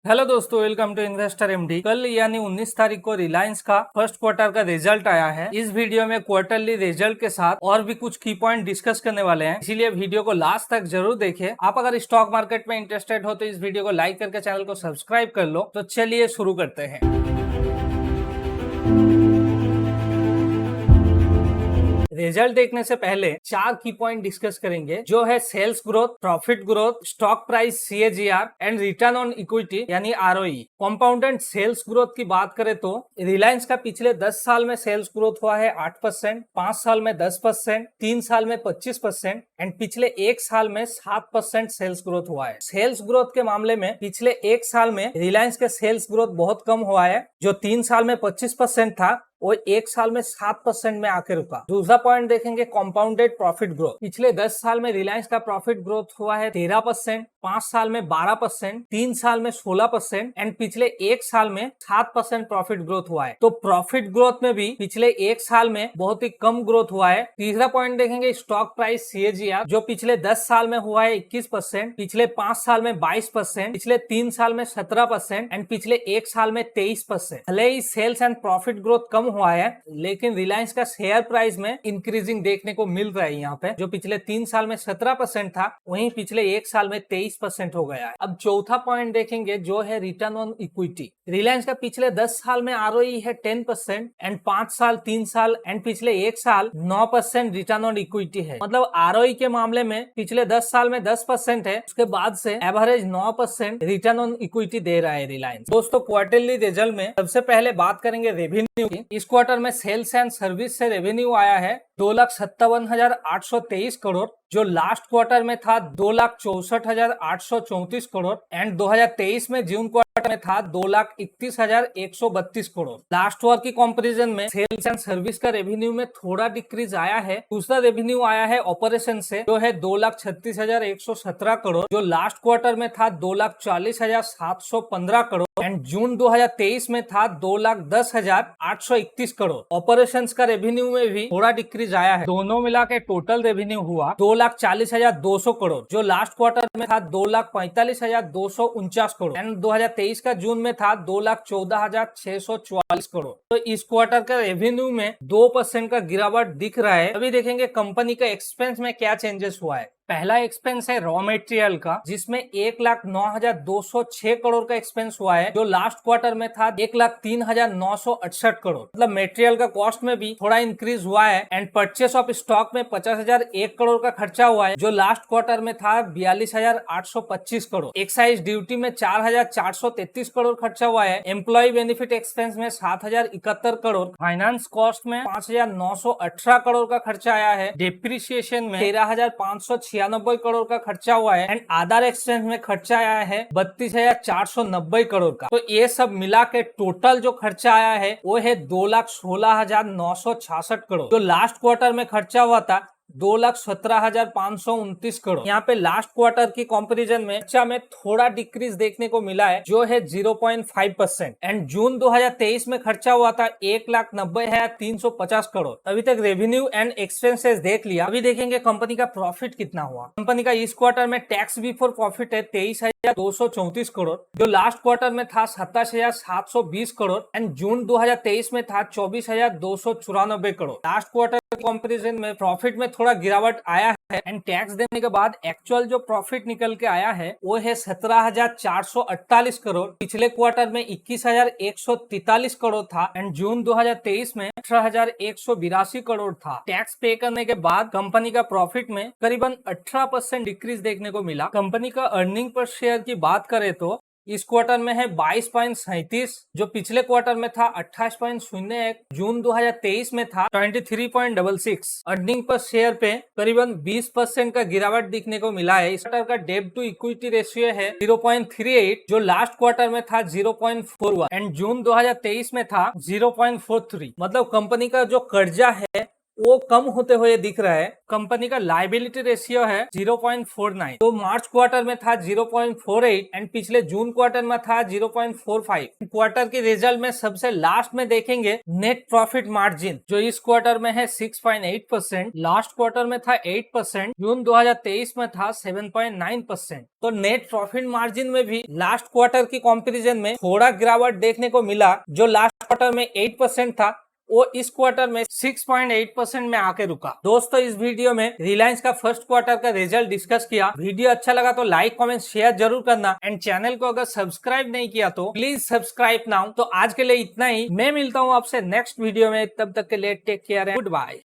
Hello दोस्तों, welcome to investor MD. कल यानी 19 तारीख को रिलायंस का फर्स्ट क्वार्टर का रिजल्ट आया है। इस वीडियो में क्वार्टरली रिजल्ट के साथ और भी कुछ की पॉइंट डिस्कस करने वाले हैं, इसीलिए वीडियो को लास्ट तक जरूर देखें। आप अगर स्टॉक मार्केट में इंटरेस्टेड हो तो इस वीडियो को लाइक करके चैनल को सब्सक्राइब कर लो। तो चलिए शुरू करते हैं। रिजल्ट देखने से पहले 4 की पॉइंट डिस्कस करेंगे, जो है sales growth, profit growth, stock price CAGR and return on equity यानी ROE। कंपाउंडेड सेल्स ग्रोथ की बात करें तो रिलायंस का पिछले 10 साल में सेल्स ग्रोथ हुआ है 8%, 5 साल में 10%, 3 साल में 25% एंड पिछले 1 साल में 7% सेल्स ग्रोथ हुआ है। सेल्स ग्रोथ के मामले में पिछले 1 साल में रिलायंस के सेल्स ग्रोथ बहुत कम हुआ है, जो 3 साल में 25% था वो 1 साल में 7% में आके रुका। दूसरा पॉइंट देखेंगे कंपाउंडेड प्रॉफिट ग्रोथ। पिछले 10 साल में रिलायंस का प्रॉफिट ग्रोथ हुआ है 13%, 5 साल में 12%, 3 साल में 16% एंड पिछले 1 साल में 7% प्रॉफिट ग्रोथ हुआ है। तो प्रॉफिट ग्रोथ में भी पिछले 1 साल में बहुत ही कम ग्रोथ हुआ है। तीसरा पॉइंट देखेंगे स्टॉक प्राइस CAGR, जो पिछले 10 साल में हुआ है 21%, पिछले 5 साल में 22%, पिछले 3 साल में 17% एंड पिछले 1 साल में 23%। भले ही सेल्स एंड प्रॉफिट ग्रोथ कम हुआ है, लेकिन रिलायंस का शेयर प्राइस में इंक्रीजिंग देखने को मिल रहा है। यहाँ पे जो पिछले 3 साल में 17% था, वहीं पिछले 1 साल में 23% हो गया है। अब चौथा पॉइंट देखेंगे, जो है रिटर्न ऑन इक्विटी। रिलायंस का पिछले 10 साल में ROE है 10% एंड 5 साल, 3 साल एंड पिछले 1 साल 9% रिटर्न ऑन इक्विटी है। मतलब ROE के मामले में पिछले 10 साल में 10% है, उसके बाद से एवरेज 9% रिटर्न ऑन इक्विटी दे रहा है रिलायंस। दोस्तों, क्वार्टरली रिजल्ट में सबसे पहले बात करेंगे रेवेन्यू की। इस क्वार्टर में सेल्स एंड सर्विस से रेवेन्यू आया है 2,57,823 करोड़, जो लास्ट क्वार्टर में था 2,64,834 करोड़ एंड 2023 में जून क्वार्टर में था 2,31,132 करोड़। लास्ट ईयर की कंपैरिजन में सेल्स एंड सर्विस का रेवेन्यू में थोड़ा डिक्रीज आया है। दूसरा रेवेन्यू आया है ऑपरेशन से, जो है 2,36,117 करोड़, जो लास्ट क्वार्टर में था 2,40,715 करोड़ एंड जून 2023 में था 2,10,831 करोड़। ऑपरेशंस का रेवेन्यू में भी थोड़ा डिक्रीज आया है। दोनों मिला के टोटल रेवेन्यू हुआ 2,40,200 करोड़, जो लास्ट क्वार्टर में था 2,45,249 करोड़ एंड 2023 का जून में था 2,14,644 करोड़। तो इस क्वार्टर का रेवेन्यू में 2% का गिरावट दिख रहा है। अभी देखेंगे कंपनी का एक्सपेंस में क्या चेंजेस हुआ है। पहला एक्सपेंस है रॉ मटेरियल का, जिसमें 1,09,206 करोड़ का एक्सपेंस हुआ है, जो लास्ट क्वार्टर में था 1,03,968 करोड़। मतलब मटेरियल का कॉस्ट में भी थोड़ा इंक्रीज हुआ है एंड परचेस ऑफ स्टॉक में 50,001 करोड़ का खर्चा हुआ है, जो लास्ट क्वार्टर में था 42,825 करोड़। एक्साइज ड्यूटी में 4,433 करोड़ खर्चा हुआ है। एम्प्लॉय बेनिफिट एक्सपेंस में 7,071 करोड़। फाइनेंस कॉस्ट में 5,918 करोड़ का खर्चा आया है। डिप्रिसिएशन में 13,596 करोड़ का खर्चा हुआ है एंड अदर एक्सपेंस में खर्चा आया है 32,490 करोड़ का। तो ये सब मिला के टोटल जो खर्चा आया है वो है 2,16,966 करोड़, जो लास्ट क्वार्टर में खर्चा हुआ था 2,17,529 करोड़। यहाँ पे लास्ट क्वार्टर की कंपैरिजन में खर्चा में थोड़ा डिक्रीज देखने को मिला है, जो है 0.5% एंड जून 2023 में खर्चा हुआ था 1,90,350 करोड़। अभी तक रेवेन्यू एंड एक्सपेंसेस देख लिया। अभी देखेंगे कंपनी का प्रॉफिट कितना हुआ। कंपनी का इस क्वार्टर में टैक्स बिफोर प्रॉफिट है 23,234 करोड़, जो लास्ट क्वार्टर में था 27,720 करोड़ एंड जून 2023 में था 24,294 करोड़। लास्ट क्वार्टर कंपैरिजन में प्रॉफिट में थोड़ा गिरावट आया है एंड टैक्स देने के बाद एक्चुअल जो प्रॉफिट निकल के आया है वो है 17,448 करोड़। पिछले क्वार्टर में 21,143 करोड़ था एंड जून 2023 में 18,182 करोड़ था। टैक्स पे करने के बाद कंपनी का प्रॉफिट में करीबन 18% डिक्रीज देखने को मिला। कंपनी का अर्निंग पर शेयर की बात करें तो इस क्वार्टर में है 22.37, जो पिछले क्वार्टर में था 28.01, जून 2023 में था 23.66। अर्निंग पर शेयर पे करीबन 20% का गिरावट दिखने को मिला है। इस क्वार्टर का डेब्ट टू इक्विटी रेशियो है 0.38, जो लास्ट क्वार्टर में था 0.41 एंड जून 2023 में था 0.43। मतलब कंपनी का जो कर्जा है वो कम होते हुए दिख रहा है। कंपनी का लायबिलिटी रेशियो है 0.49, तो मार्च क्वार्टर में था 0.48 एंड पिछले जून क्वार्टर में था 0.45। क्वार्टर की रिजल्ट में सबसे लास्ट में देखेंगे नेट प्रॉफिट मार्जिन, जो इस क्वार्टर में है 6.8%, लास्ट क्वार्टर में था 8%, जून 2023 में था 7.9%। तो नेट प्रॉफिट मार्जिन में भी लास्ट क्वार्टर की कंपैरिजन में थोड़ा गिरावट देखने को मिला। जो लास्ट क्वार्टर में 8% था वो इस क्वार्टर में 6.8% में आके रुका। दोस्तों, इस वीडियो में रिलायंस का फर्स्ट क्वार्टर का रिजल्ट डिस्कस किया। वीडियो अच्छा लगा तो लाइक कमेंट शेयर जरूर करना एंड चैनल को अगर सब्सक्राइब नहीं किया तो प्लीज सब्सक्राइब नाउ। तो आज के लिए इतना ही, मैं मिलता हूँ आपसे नेक्स्ट वीडियो में, तब तक के लिए टेक केयर, गुड बाय।